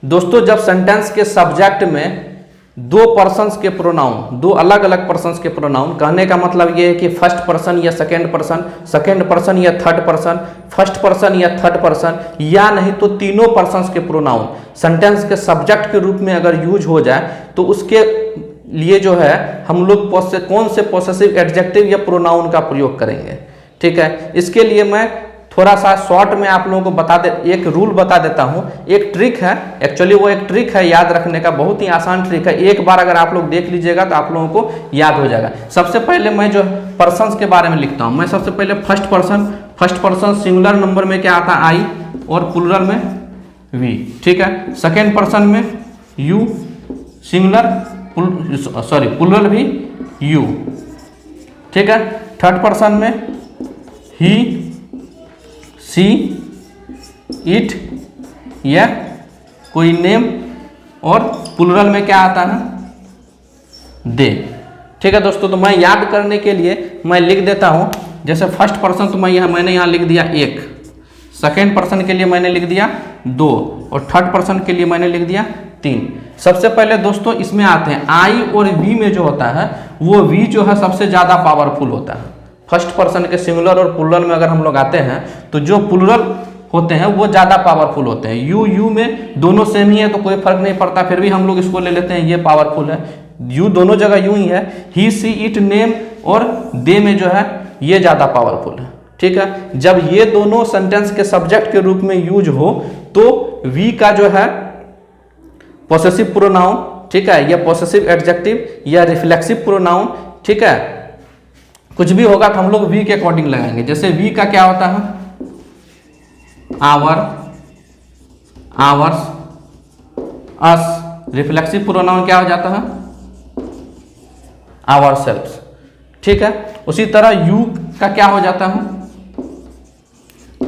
दोस्तों जब सेंटेंस के सब्जेक्ट में दो पर्सन्स के प्रोनाउन, दो अलग अलग पर्सन्स के प्रोनाउन, कहने का मतलब ये है कि फर्स्ट पर्सन या सेकंड पर्सन या थर्ड पर्सन, फर्स्ट पर्सन या थर्ड पर्सन, या नहीं तो तीनों पर्सन्स के प्रोनाउन सेंटेंस के सब्जेक्ट के रूप में अगर यूज हो जाए तो उसके लिए जो है हम लोग कौन से पॉसेसिव एडजेक्टिव या प्रोनाउन का प्रयोग करेंगे। ठीक है, इसके लिए मैं थोड़ा सा शॉर्ट में आप लोगों को एक रूल बता देता हूँ, एक ट्रिक है, एक्चुअली वो एक ट्रिक है याद रखने का, बहुत ही आसान ट्रिक है। एक बार अगर आप लोग देख लीजिएगा तो आप लोगों को याद हो जाएगा। सबसे पहले मैं जो पर्सन्स के बारे में लिखता हूँ, मैं सबसे पहले फर्स्ट पर्सन सिंगुलर नंबर में क्या आता है आई और प्लूरल में वी। ठीक है, सेकेंड पर्सन में यू सिंगुलर प्लूरल भी यू। ठीक है, थर्ड पर्सन में ही सी इट या कोई नेम, और प्लूरल में क्या आता है दे। ठीक है दोस्तों, तो मैं याद करने के लिए मैं लिख देता हूं, जैसे फर्स्ट पर्सन तो मैंने यहाँ लिख दिया एक, सेकेंड पर्सन के लिए मैंने लिख दिया दो, और थर्ड पर्सन के लिए मैंने लिख दिया तीन। सबसे पहले दोस्तों इसमें आते हैं आई और वी में जो होता है वो वी जो है सबसे ज़्यादा पावरफुल होता है। फर्स्ट पर्सन के सिंगुलर और प्लूरल में अगर हम लोग आते हैं तो जो प्लूरल होते हैं वो ज़्यादा पावरफुल होते हैं। यू में दोनों सेम ही है तो कोई फर्क नहीं पड़ता, फिर भी हम लोग इसको ले लेते हैं, ये पावरफुल है। यू दोनों जगह यू ही है। ही सी इट नेम और दे में जो है ये ज़्यादा पावरफुल है। ठीक है, जब ये दोनों सेंटेंस के सब्जेक्ट के रूप में यूज हो तो वी का जो है पॉसेसिव प्रोनाउन, ठीक है, या पॉसेसिव एडजेक्टिव या रिफ्लेक्सिव प्रोनाउन, ठीक है, कुछ भी होगा तो हम लोग वी के अकॉर्डिंग लगाएंगे। जैसे वी का क्या होता है our, ours, us. Reflexive pronoun क्या हो जाता है आवर सेल्फ्स। ठीक है, उसी तरह यू का क्या हो जाता है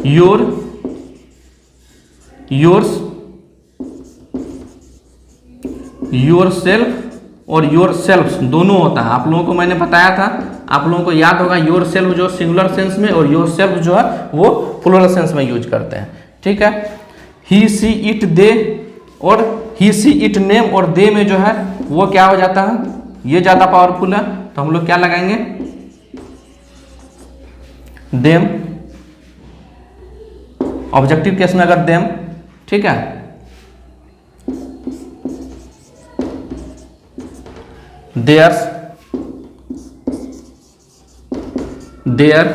योर, योर्स, योर सेल्फ और योर सेल्फ्स दोनों होता है। आप लोगों को मैंने बताया था, आप लोगों को याद होगा, योर सेल्फ जो सिंगुलर सेंस में और योर सेल्फ जो है वो प्लूरल सेंस में यूज करते हैं। ठीक है, ही सी इट दे और ही सी इट नेम और दे में जो है वो क्या हो जाता है ये ज़्यादा पावरफुल है, तो हम लोग क्या लगाएंगे देम। ऑब्जेक्टिव केस में अगर देम, ठीक है, theirs, their,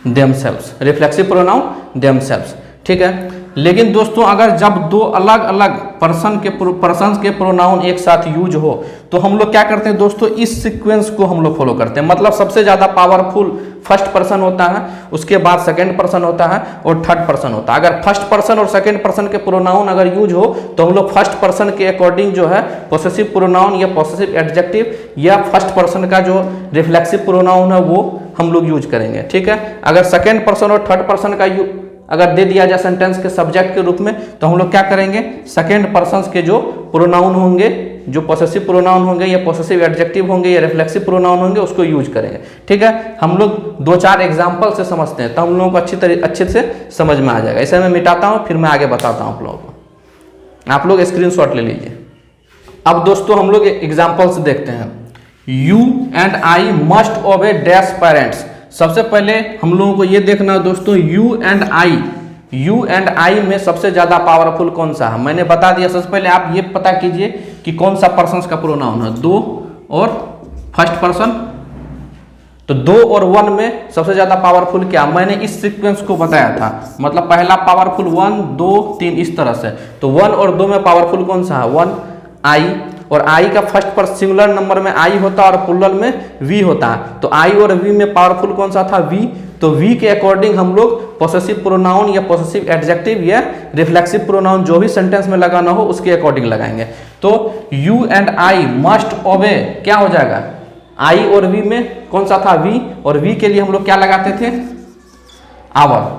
themselves. Reflexive pronoun themselves. ठीक है, लेकिन दोस्तों अगर जब दो अलग अलग पर्सन्स के प्रोनाउन एक साथ यूज हो तो हम लोग क्या करते हैं दोस्तों, इस सीक्वेंस को हम लोग फॉलो करते हैं। मतलब सबसे ज़्यादा पावरफुल फर्स्ट पर्सन होता है, उसके बाद सेकंड पर्सन होता है और थर्ड पर्सन होता है। अगर फर्स्ट पर्सन और सेकंड पर्सन के प्रोनाउन अगर यूज हो तो हम लोग फर्स्ट पर्सन के अकॉर्डिंग जो है पॉसेसिव प्रोनाउन या पॉसेसिव एडजेक्टिव या फर्स्ट पर्सन का जो रिफ्लेक्सिव प्रोनाउन है वो हम लोग यूज करेंगे। ठीक है, अगर सेकंड पर्सन और थर्ड पर्सन का अगर दे दिया जाए सेंटेंस के सब्जेक्ट के रूप में तो हम लोग क्या करेंगे, सेकंड पर्सन्स के जो प्रोनाउन होंगे, जो पॉसेसिव प्रोनाउन होंगे या पॉसेसिव एडजेक्टिव होंगे या रिफ्लेक्सिव प्रोनाउन होंगे उसको यूज करेंगे। ठीक है, हम लोग दो चार एग्जांपल से समझते हैं तो हम लोगों को अच्छे से समझ में आ जाएगा। इसे मैं मिटाता हूँ फिर मैं आगे बताता हूँ आप लोगों को। आप लोग स्क्रीनशॉट ले लीजिए। अब दोस्तों हम लोग एग्जाम्पल्स देखते हैं। यू एंड आई मस्ट ओबे डैश पेरेंट्स। सबसे पहले हम लोगों को ये देखना है दोस्तों, यू एंड आई में सबसे ज्यादा पावरफुल कौन सा है, मैंने बता दिया। सबसे पहले आप ये पता कीजिए कि कौन सा पर्सन का प्रोनाउन है, दो और फर्स्ट पर्सन। तो दो और वन में सबसे ज्यादा पावरफुल क्या, मैंने इस सीक्वेंस को बताया था। मतलब पहला पावरफुल 1 2 3 इस तरह से। तो 1 और 2 में पावरफुल कौन सा है 1 आई, और आई का फर्स्ट पर सिंगुलर नंबर में आई होता है और प्लूरल में वी होता है। तो आई और वी में पावरफुल कौन सा था वी। तो वी के अकॉर्डिंग हम लोग पॉसेसिव प्रोनाउन या पॉसेसिव एडजेक्टिव या रिफ्लेक्सिव प्रोनाउन जो भी सेंटेंस में लगाना हो उसके अकॉर्डिंग लगाएंगे। तो यू एंड आई मस्ट ओबे क्या हो जाएगा, आई और वी में कौन सा था वी, और वी के लिए हम लोग क्या लगाते थे आवर।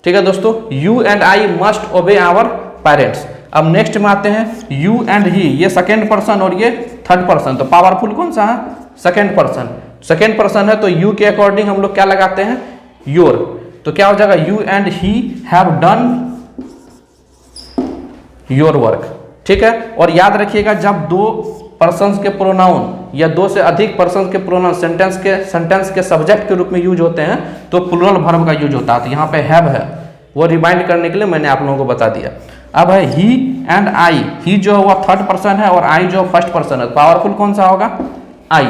ठीक है दोस्तों, you and I must obey our parents. अब नेक्स्ट में आते हैं यू एंड ही, ये सेकेंड पर्सन और ये थर्ड पर्सन। तो पावरफुल कौन सा है सेकेंड पर्सन। सेकेंड पर्सन है तो यू के अकॉर्डिंग हम लोग क्या लगाते हैं योर। तो क्या हो जाएगा, you and he have done your work. ठीक है, और याद रखिएगा जब दो पर्सन्स के प्रोनाउन या दो से अधिक पर्सन्स के प्रोनाउन सेंटेंस के सब्जेक्ट के रूप में यूज होते हैं तो प्लूरल वर्ब का यूज होता है। तो यहाँ पे हैव है, वो रिमाइंड करने के लिए मैंने आप लोगों को बता दिया। अब है ही एंड आई, ही जो है वो थर्ड पर्सन है और आई जो फर्स्ट पर्सन है। पावरफुल कौन सा होगा, आई।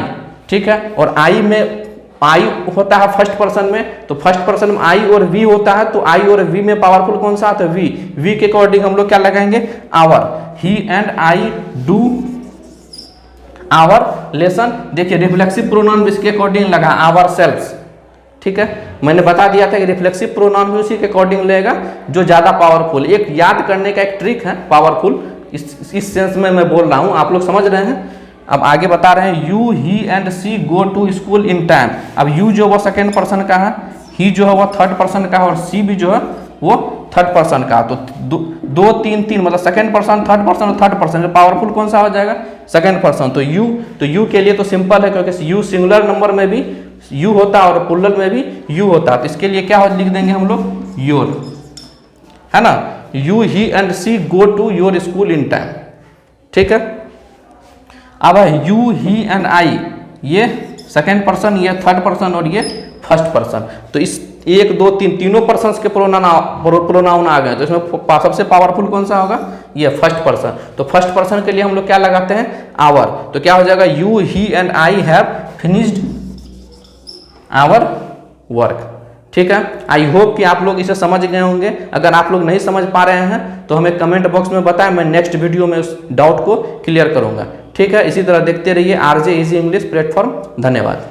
ठीक है, और आई में आई होता है फर्स्ट पर्सन में, तो फर्स्ट पर्सन में आई और वी होता है, तो आई और वी में पावरफुल कौन सा आता है, वी। वी के अकॉर्डिंग हम लोग क्या लगाएंगे, our. He and I do our lesson. देखिए रिफ्लेक्सिव प्रोनाउन भी इसके अकॉर्डिंग लगा, आवर सेल्व्स। ठीक है, मैंने बता दिया था कि रिफ्लेक्सिव प्रोनाउन भी उसी के अकॉर्डिंग लेगा जो ज्यादा पावरफुल। एक याद करने का एक ट्रिक है पावरफुल, इस सेंस में मैं बोल रहा हूं, आप लोग समझ रहे हैं। अब आगे बता रहे हैं, you he and she go to school in time. अब यू जो वो सेकेंड पर्सन का है, ही जो है वो थर्ड पर्सन का है और सी भी जो है वो थर्ड पर्सन का। तो दो तीन तीन मतलब सेकेंड पर्सन, थर्ड पर्सन और थर्ड पर्सन। पावरफुल कौन सा हो जाएगा, सेकेंड पर्सन। तो यू के लिए तो सिंपल है क्योंकि यू सिंगुलर नंबर में भी यू होता है और प्लूरल में भी यू होता है। तो इसके लिए क्या लिख देंगे हम लोग, योर, है ना। You he and she go to your school in time. ठीक है, अब है यू ही एंड आई, ये सेकेंड पर्सन, ये थर्ड पर्सन और ये फर्स्ट पर्सन। तो इस एक दो तीन तीनों पर्सन्स के प्रोनाउन आ गए। तो इसमें सबसे पावरफुल कौन सा होगा, ये फर्स्ट पर्सन। तो फर्स्ट पर्सन के लिए हम लोग क्या लगाते हैं, आवर। तो क्या हो जाएगा, you he and I have finished our work. ठीक है, आई होप कि आप लोग इसे समझ गए होंगे। अगर आप लोग नहीं समझ पा रहे हैं तो हमें कमेंट बॉक्स में बताएं, मैं नेक्स्ट वीडियो में उस डाउट को क्लियर करूंगा। ठीक है, इसी तरह देखते रहिए आरजे इजी इंग्लिश प्लेटफॉर्म। धन्यवाद।